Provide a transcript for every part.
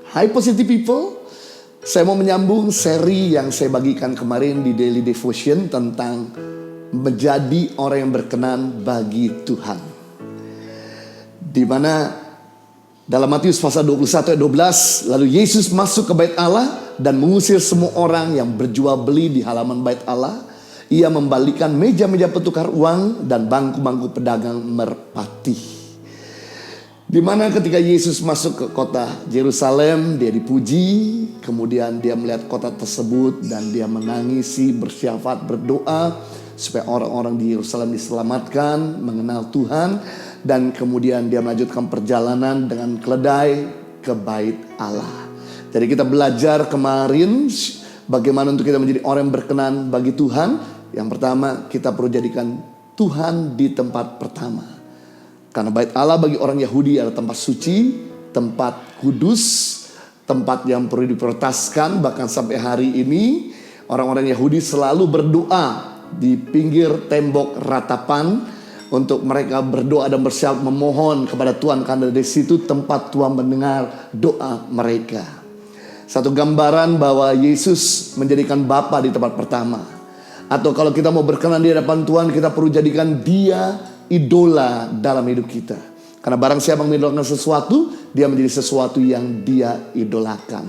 Hai Positive People, saya mau menyambung seri yang saya bagikan kemarin di Daily Devotion tentang menjadi orang yang berkenan bagi Tuhan. Di mana dalam Matius pasal 21 ayat 12, lalu Yesus masuk ke bait Allah dan mengusir semua orang yang berjual beli di halaman bait Allah. Ia membalikan meja-meja petukar uang dan bangku-bangku pedagang merpati. Di mana ketika Yesus masuk ke kota Yerusalem, dia dipuji, kemudian dia melihat kota tersebut dan dia menangisi, bersyafaat, berdoa supaya orang-orang di Yerusalem diselamatkan, mengenal Tuhan, dan kemudian dia melanjutkan perjalanan dengan keledai ke bait Allah. Jadi kita belajar kemarin bagaimana untuk kita menjadi orang yang berkenan bagi Tuhan. Yang pertama, kita perlu jadikan Tuhan di tempat pertama. Karena bait Allah bagi orang Yahudi adalah tempat suci, tempat kudus, tempat yang perlu diprioritaskan. Bahkan sampai hari ini orang-orang Yahudi selalu berdoa di pinggir tembok ratapan untuk mereka berdoa dan bersyafaat memohon kepada Tuhan, karena di situ tempat Tuhan mendengar doa mereka. Satu gambaran bahwa Yesus menjadikan Bapa di tempat pertama. Atau kalau kita mau berkenan di hadapan Tuhan, kita perlu jadikan Dia idola dalam hidup kita. Karena barang siapa mengidolakan sesuatu, dia menjadi sesuatu yang dia idolakan.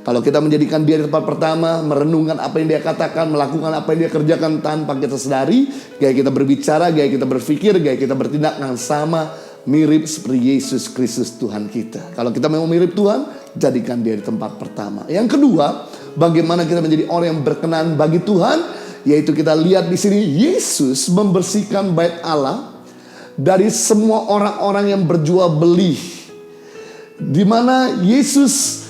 Kalau kita menjadikan dia di tempat pertama, merenungkan apa yang dia katakan, melakukan apa yang dia kerjakan tanpa kita sadari, gaya kita berbicara, gaya kita berpikir, gaya kita bertindak yang sama, mirip seperti Yesus Kristus Tuhan kita. Kalau kita mau mirip Tuhan, jadikan dia di tempat pertama. Yang kedua, bagaimana kita menjadi orang yang berkenan bagi Tuhan, yaitu kita lihat di sini Yesus membersihkan bait Allah dari semua orang-orang yang berjual beli. Di mana Yesus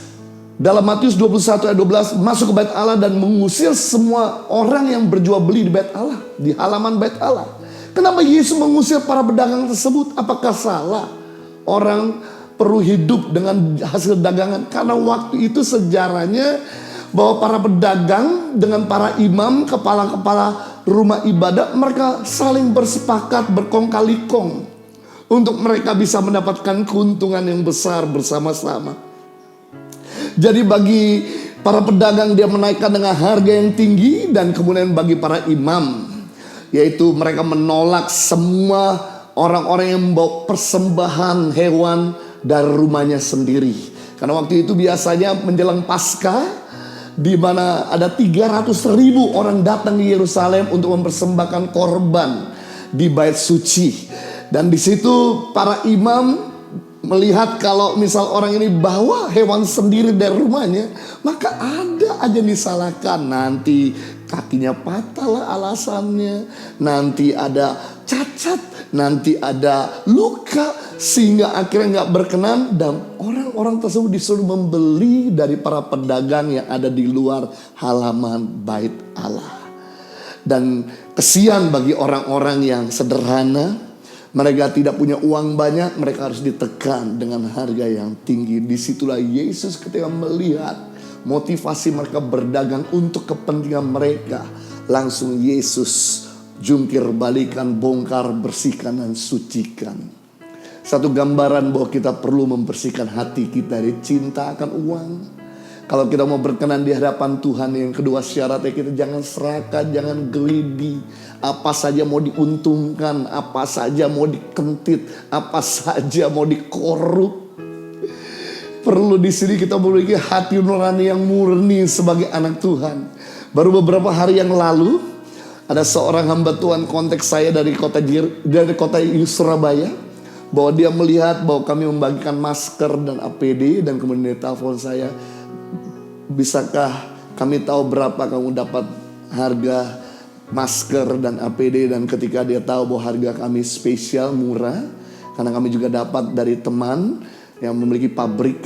dalam Matius 21 ayat 12 masuk ke bait Allah dan mengusir semua orang yang berjual beli di bait Allah, di halaman bait Allah. Kenapa Yesus mengusir para pedagang tersebut? Apakah salah orang perlu hidup dengan hasil dagangan? Karena waktu itu sejarahnya bahwa para pedagang dengan para imam, kepala-kepala rumah ibadah, mereka saling bersepakat, berkong kali kong untuk mereka bisa mendapatkan keuntungan yang besar bersama-sama. Jadi bagi para pedagang dia menaikkan dengan harga yang tinggi, dan kemudian bagi para imam, yaitu mereka menolak semua orang-orang yang membawa persembahan hewan dari rumahnya sendiri. Karena waktu itu biasanya menjelang Paskah, di mana ada 300.000 orang datang di Yerusalem untuk mempersembahkan korban di bait suci. Dan di situ para imam melihat kalau misal orang ini bawa hewan sendiri dari rumahnya, maka ada aja yang disalahkan. Nanti kakinya patah lah alasannya, nanti ada cacat, nanti ada luka, sehingga akhirnya gak berkenan. Dan orang-orang tersebut disuruh membeli dari para pedagang yang ada di luar halaman bait Allah. Dan kesian bagi orang-orang yang sederhana, mereka tidak punya uang banyak, mereka harus ditekan dengan harga yang tinggi. Disitulah Yesus ketika melihat motivasi mereka berdagang untuk kepentingan mereka, langsung Yesus jungkir balikan, bongkar, bersihkan dan sucikan. Satu gambaran bahwa kita perlu membersihkan hati kita dari cinta akan uang. Kalau kita mau berkenan di hadapan Tuhan, yang kedua syaratnya kita jangan serakah, jangan greedy. Apa saja mau diuntungkan, apa saja mau dikentit, apa saja mau dikorup. Perlu di sini kita memiliki hati nurani yang murni sebagai anak Tuhan. Baru beberapa hari yang lalu ada seorang hamba Tuhan kontak saya dari kota Surabaya, bahwa dia melihat bahwa kami membagikan masker dan APD, dan kemudian dia telepon saya, bisakah kami tahu berapa kamu dapat harga masker dan APD. Dan ketika dia tahu bahwa harga kami spesial, murah, karena kami juga dapat dari teman yang memiliki pabrik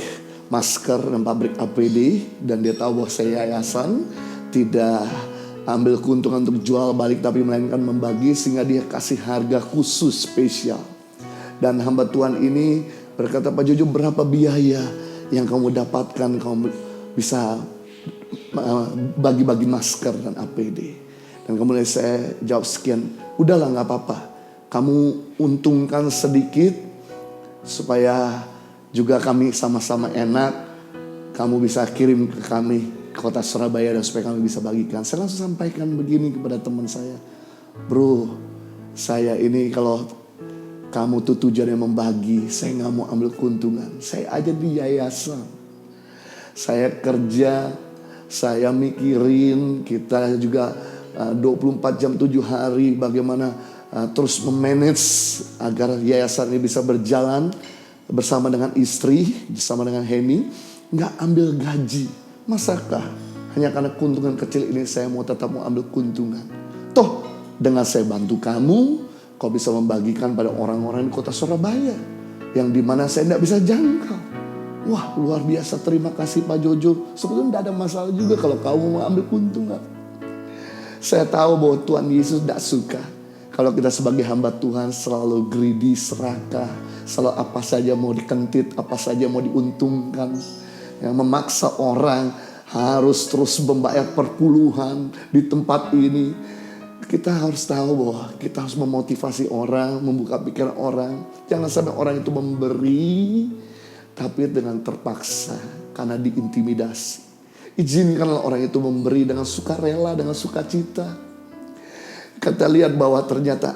masker dan pabrik APD, dan dia tahu bahwa saya yayasan tidak ambil keuntungan untuk jual balik, tapi melainkan membagi, sehingga dia kasih harga khusus spesial. Dan hamba Tuhan ini berkata, Pak Jojo, berapa biaya yang kamu dapatkan, kamu bisa bagi-bagi masker dan APD. Dan kemudian saya jawab sekian, udahlah gak apa-apa, kamu untungkan sedikit supaya juga kami sama-sama enak. kamu bisa kirim ke kami, kota Surabaya, dan supaya kami bisa bagikan. Saya langsung sampaikan begini kepada teman saya, bro, saya ini kalau kamu tuh tujuannya membagi, saya gak mau ambil keuntungan. Saya aja di yayasan, saya kerja, saya mikirin, kita juga 24 jam 7 hari bagaimana terus memanage agar yayasan ini bisa berjalan bersama dengan istri, bersama dengan Henny. Gak ambil gaji. Masakah hanya karena keuntungan kecil ini saya tetap mau ambil keuntungan? Toh dengan saya bantu kamu, kau bisa membagikan pada orang-orang di kota Surabaya yang dimana saya tidak bisa jangkau. Wah, luar biasa, terima kasih Pak Jojo. Sebetulnya tidak ada masalah juga kalau kamu mau ambil keuntungan. Saya tahu bahwa Tuhan Yesus tidak suka kalau kita sebagai hamba Tuhan selalu greedy, serakah, selalu apa saja mau dikentit, apa saja mau diuntungkan, yang memaksa orang harus terus membayar perpuluhan di tempat ini. Kita harus tahu bahwa kita harus memotivasi orang, membuka pikiran orang. Jangan sampai orang itu memberi tapi dengan terpaksa karena diintimidasi. Izinkanlah orang itu memberi dengan sukarela, dengan sukacita. Kita lihat bahwa ternyata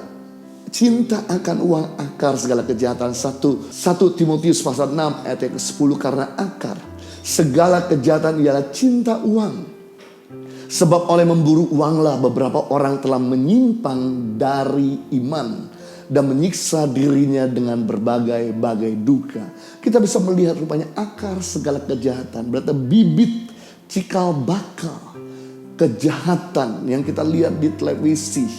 cinta akan uang akar segala kejahatan. 1 Timotius pasal 6 ayat yang ke-10, karena akar segala kejahatan ialah cinta uang. Sebab oleh memburu uanglah beberapa orang telah menyimpang dari iman dan menyiksa dirinya dengan berbagai-bagai duka. Kita bisa melihat rupanya akar segala kejahatan, berarti bibit cikal bakal kejahatan yang kita lihat di televisi,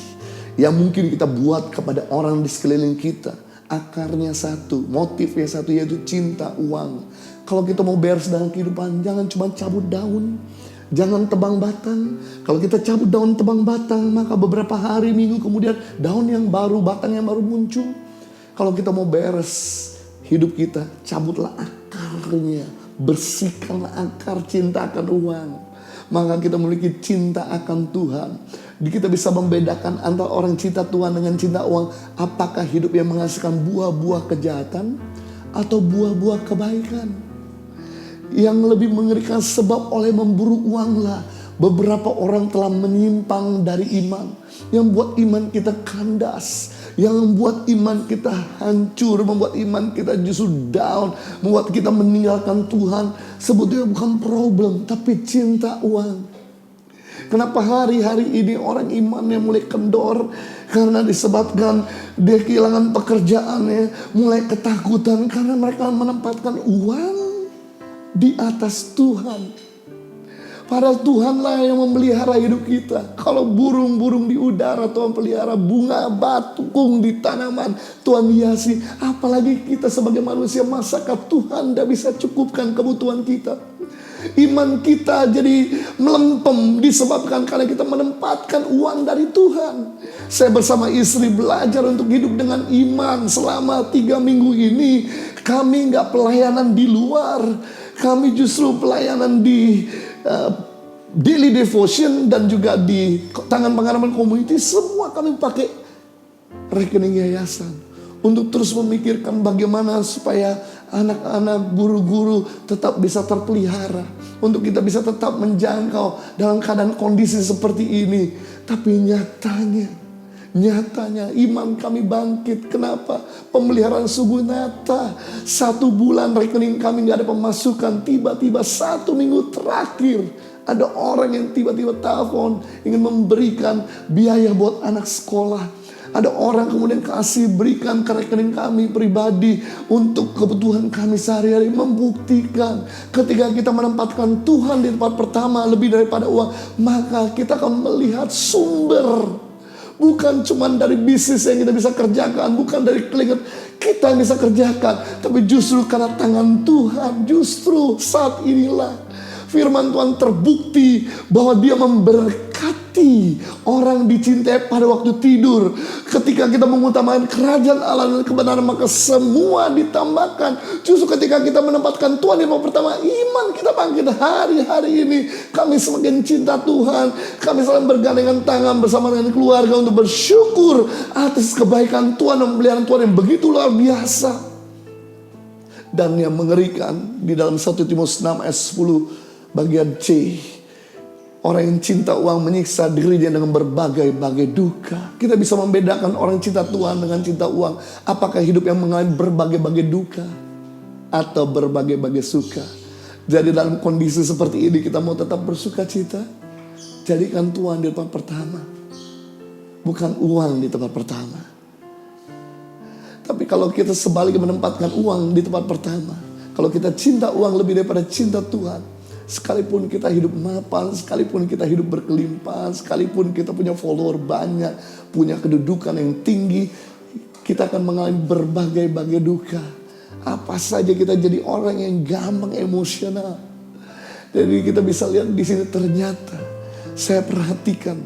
yang mungkin kita buat kepada orang di sekeliling kita. Akarnya satu, motifnya satu, yaitu cinta uang. Kalau kita mau beres dalam kehidupan, jangan cuma cabut daun, jangan tebang batang. Kalau kita cabut daun, tebang batang, maka beberapa hari, minggu kemudian daun yang baru, batang yang baru muncul. Kalau kita mau beres hidup kita, cabutlah akarnya, bersihkanlah akar cinta akan uang. Maka kita memiliki cinta akan Tuhan. Kita bisa membedakan antara orang cinta Tuhan dengan cinta uang. Apakah hidup yang menghasilkan buah-buah kejahatan atau buah-buah kebaikan? Yang lebih mengerikan, sebab oleh memburu uanglah beberapa orang telah menyimpang dari iman. Yang buat iman kita kandas, yang membuat iman kita hancur, membuat iman kita justru down, membuat kita meninggalkan Tuhan. Sebetulnya bukan problem, tapi cinta uang. Kenapa hari-hari ini orang imannya mulai kendor? Karena disebabkan dia kehilangan pekerjaannya, mulai ketakutan karena mereka menempatkan uang di atas Tuhan. Padahal Tuhanlah yang memelihara hidup kita. Kalau burung-burung di udara Tuhan pelihara, bunga batukung di tanaman Tuhan hiasi, apalagi kita sebagai manusia, masakah Tuhan tidak bisa cukupkan kebutuhan kita? Iman kita jadi melempem disebabkan karena kita menempatkan uang dari Tuhan. Saya bersama istri belajar untuk hidup dengan iman selama 3 minggu ini. Kami gak pelayanan di luar, kami justru pelayanan di daily devotion dan juga di tangan pengharapan community. Semua kami pakai rekening yayasan untuk terus memikirkan bagaimana supaya anak-anak, guru-guru tetap bisa terpelihara, untuk kita bisa tetap menjangkau dalam keadaan kondisi seperti ini. Tapi nyatanya iman kami bangkit. Kenapa? Pemeliharaan sungguh nyata. 1 bulan rekening kami gak ada pemasukan. Tiba-tiba 1 minggu terakhir ada orang yang tiba-tiba telepon ingin memberikan biaya buat anak sekolah. Ada orang kemudian kasih berikan ke rekening kami pribadi untuk kebutuhan kami sehari-hari. Membuktikan ketika kita menempatkan Tuhan di tempat pertama lebih daripada uang, maka kita akan melihat sumber. Bukan cuma dari bisnis yang kita bisa kerjakan, bukan dari keringat kita yang bisa kerjakan, tapi justru karena tangan Tuhan. Justru saat inilah firman Tuhan terbukti bahwa Dia memberkati orang dicintai pada waktu tidur. Ketika kita mengutamakan kerajaan Allah dan kebenaran, maka semua ditambahkan. Justru ketika kita menempatkan Tuhan yang pertama, iman kita bangkit. Hari-hari ini kami semakin cinta Tuhan. Kami selalu bergandengan tangan bersama dengan keluarga untuk bersyukur atas kebaikan Tuhan dan pemeliharaan Tuhan yang begitu luar biasa. Dan yang mengerikan di dalam 1 Timotius 6 ayat 10 bagian C, orang yang cinta uang menyiksa dirinya dengan berbagai-bagai duka. Kita bisa membedakan orang cinta Tuhan dengan cinta uang. Apakah hidup yang mengalami berbagai-bagai duka atau berbagai-bagai suka? Jadi dalam kondisi seperti ini kita mau tetap bersuka cita, jadikan Tuhan di tempat pertama, bukan uang di tempat pertama. Tapi kalau kita sebaliknya menempatkan uang di tempat pertama, kalau kita cinta uang lebih daripada cinta Tuhan, sekalipun kita hidup mapan, sekalipun kita hidup berkelimpahan, sekalipun kita punya follower banyak, punya kedudukan yang tinggi, kita akan mengalami berbagai-bagai duka. Apa saja kita jadi orang yang gampang emosional. Jadi kita bisa lihat di sini ternyata saya perhatikan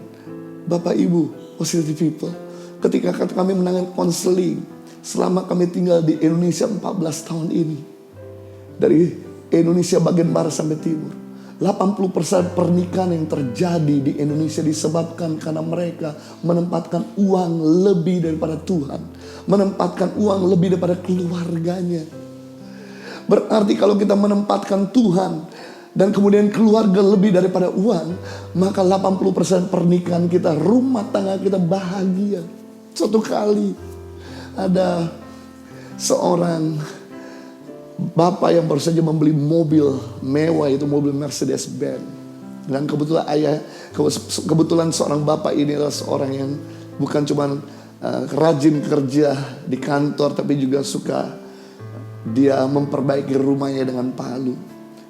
Bapak Ibu positive people, ketika kami menangani konseling selama kami tinggal di Indonesia 14 tahun ini, dari Indonesia bagian barat sampai timur, 80% pernikahan yang terjadi di Indonesia disebabkan karena mereka menempatkan uang lebih daripada Tuhan, menempatkan uang lebih daripada keluarganya. Berarti kalau kita menempatkan Tuhan dan kemudian keluarga lebih daripada uang, maka 80% pernikahan kita, rumah tangga kita bahagia. Suatu kali ada seorang bapak yang baru saja membeli mobil mewah, itu mobil Mercedes-Benz. Dan kebetulan seorang bapak ini adalah seorang yang bukan cuma rajin kerja di kantor, tapi juga suka dia memperbaiki rumahnya dengan palu.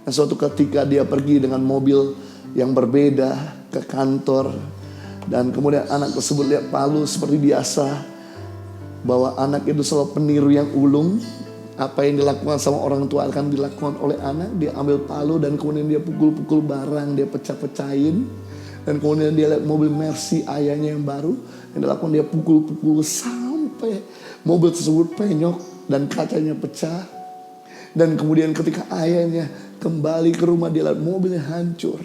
Nah, suatu ketika dia pergi dengan mobil yang berbeda ke kantor, dan kemudian anak tersebut lihat palu seperti biasa, bahwa anak itu selalu peniru yang ulung. Apa yang dilakukan sama orang tua akan dilakukan oleh anak. Dia ambil palu dan kemudian dia pukul-pukul barang, dia pecah-pecahin. Dan kemudian dia lihat mobil Mercy ayahnya yang baru, yang dilakukan dia pukul-pukul sampai mobil tersebut penyok dan kacanya pecah. Dan kemudian ketika ayahnya kembali ke rumah, dia lihat mobilnya hancur.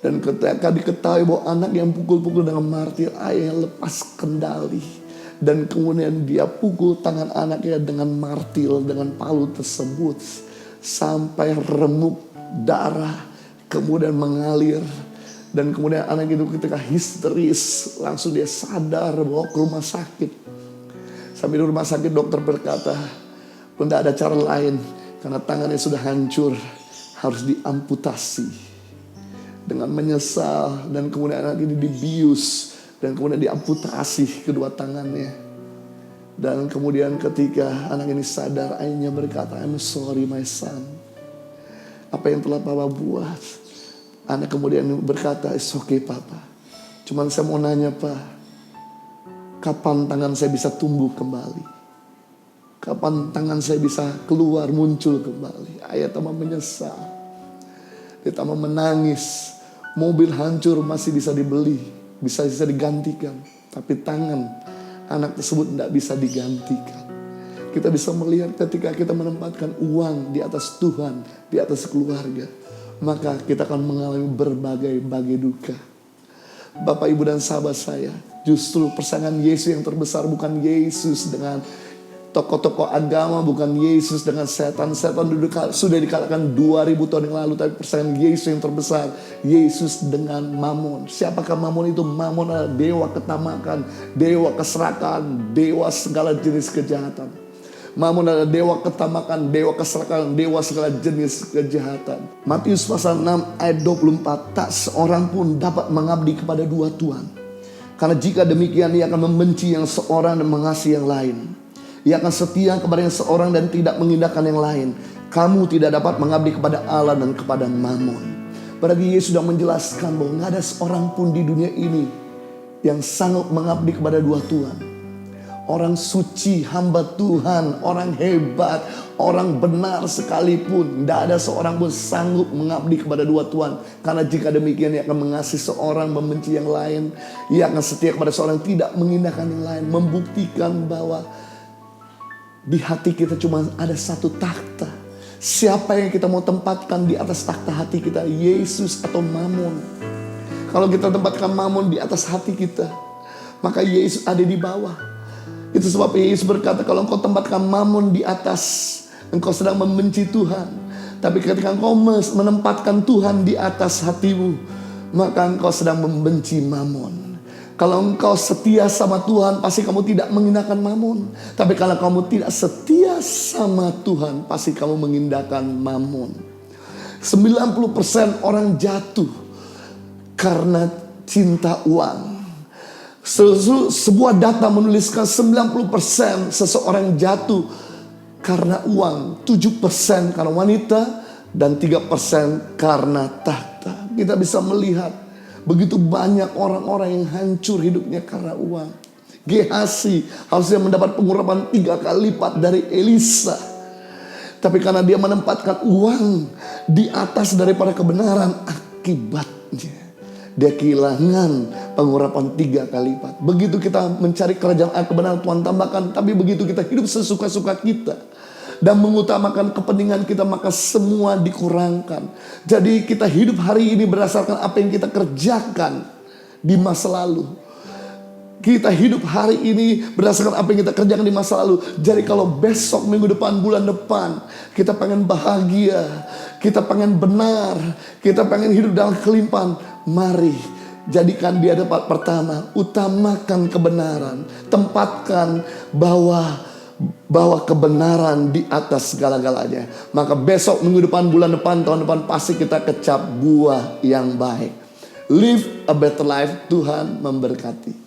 Dan ketika diketahui bahwa anak yang pukul-pukul dengan martir, ayahnya lepas kendali. Dan kemudian dia pukul tangan anaknya dengan martil, dengan palu tersebut, sampai remuk darah, kemudian mengalir. Dan kemudian anak itu ketika histeris, langsung dia sadar, bawa ke rumah sakit. Sampai di rumah sakit dokter berkata, tidak ada cara lain, karena tangannya sudah hancur, harus diamputasi. Dengan menyesal, dan kemudian anak ini dibius, dan kemudian diamputasi kedua tangannya. Dan kemudian ketika anak ini sadar, ayahnya berkata, I'm sorry my son. Apa yang telah papa buat? Anak kemudian berkata, it's okay papa. Cuman saya mau nanya pak, kapan tangan saya bisa tumbuh kembali? Kapan tangan saya bisa keluar, muncul kembali? Ayah tambah menyesal. Dia tambah menangis. Mobil hancur masih bisa dibeli, bisa digantikan, tapi tangan anak tersebut tidak bisa digantikan. Kita bisa melihat ketika kita menempatkan uang di atas Tuhan, di atas keluarga, maka kita akan mengalami berbagai duka. Bapak, Ibu, dan sahabat saya, justru pasangan Yesus yang terbesar bukan Yesus dengan tokoh-tokoh agama, bukan Yesus dengan setan. Setan sudah dikalahkan 2000 tahun yang lalu. Tapi pasangan Yesus yang terbesar, Yesus dengan Mamon. Siapakah Mamon itu? Mamon adalah dewa ketamakan, dewa keserakahan, dewa segala jenis kejahatan. Mamon adalah dewa ketamakan, dewa keserakahan, dewa segala jenis kejahatan. Matius pasal 6 ayat 24. Tak seorang pun dapat mengabdi kepada dua tuan, karena jika demikian ia akan membenci yang seorang dan mengasihi yang lain. Ia akan setia kepada yang seorang dan tidak mengindahkan yang lain. Kamu tidak dapat mengabdi kepada Allah dan kepada Mamon. Berarti Yesus sudah menjelaskan bahwa tidak ada seorang pun di dunia ini yang sanggup mengabdi kepada dua tuan. Orang suci, hamba Tuhan, orang hebat, orang benar sekalipun, tidak ada seorang pun sanggup mengabdi kepada dua tuan. Karena jika demikian ia akan mengasihi seorang, membenci yang lain. Ia akan setia kepada seorang, tidak mengindahkan yang lain. Membuktikan bahwa di hati kita cuma ada satu takhta. Siapa yang kita mau tempatkan di atas takhta hati kita? Yesus atau Mamon? Kalau kita tempatkan Mamon di atas hati kita, maka Yesus ada di bawah. Itu sebab Yesus berkata, kalau engkau tempatkan Mamon di atas engkau sedang membenci Tuhan. Tapi ketika engkau menempatkan Tuhan di atas hatimu, maka engkau sedang membenci Mamon. Kalau engkau setia sama Tuhan, pasti kamu tidak mengindahkan Mamon. Tapi kalau kamu tidak setia sama Tuhan, pasti kamu mengindahkan Mamon. 90% orang jatuh karena cinta uang. Sebuah data menuliskan 90% seseorang jatuh karena uang, 7% karena wanita, dan 3% karena tahta. Kita bisa melihat begitu banyak orang-orang yang hancur hidupnya karena uang. Gehazi harusnya mendapat pengurapan 3 kali lipat dari Elisa. Tapi karena dia menempatkan uang di atas daripada kebenaran, akibatnya dia kehilangan pengurapan 3 kali lipat. Begitu kita mencari kerajaan kebenaran, Tuhan tambahkan. Tapi begitu kita hidup sesuka-suka kita dan mengutamakan kepentingan kita, maka semua dikurangkan. Jadi kita hidup hari ini berdasarkan apa yang kita kerjakan di masa lalu. Kita hidup hari ini berdasarkan apa yang kita kerjakan di masa lalu. Jadi kalau besok, minggu depan, bulan depan, kita pengen bahagia, kita pengen benar, kita pengen hidup dalam kelimpahan, mari jadikan dia tempat pertama. Utamakan kebenaran. Tempatkan bahwa kebenaran di atas segala-galanya. Maka besok, minggu depan, bulan depan, tahun depan, pasti kita kecap buah yang baik. Live a better life. Tuhan memberkati.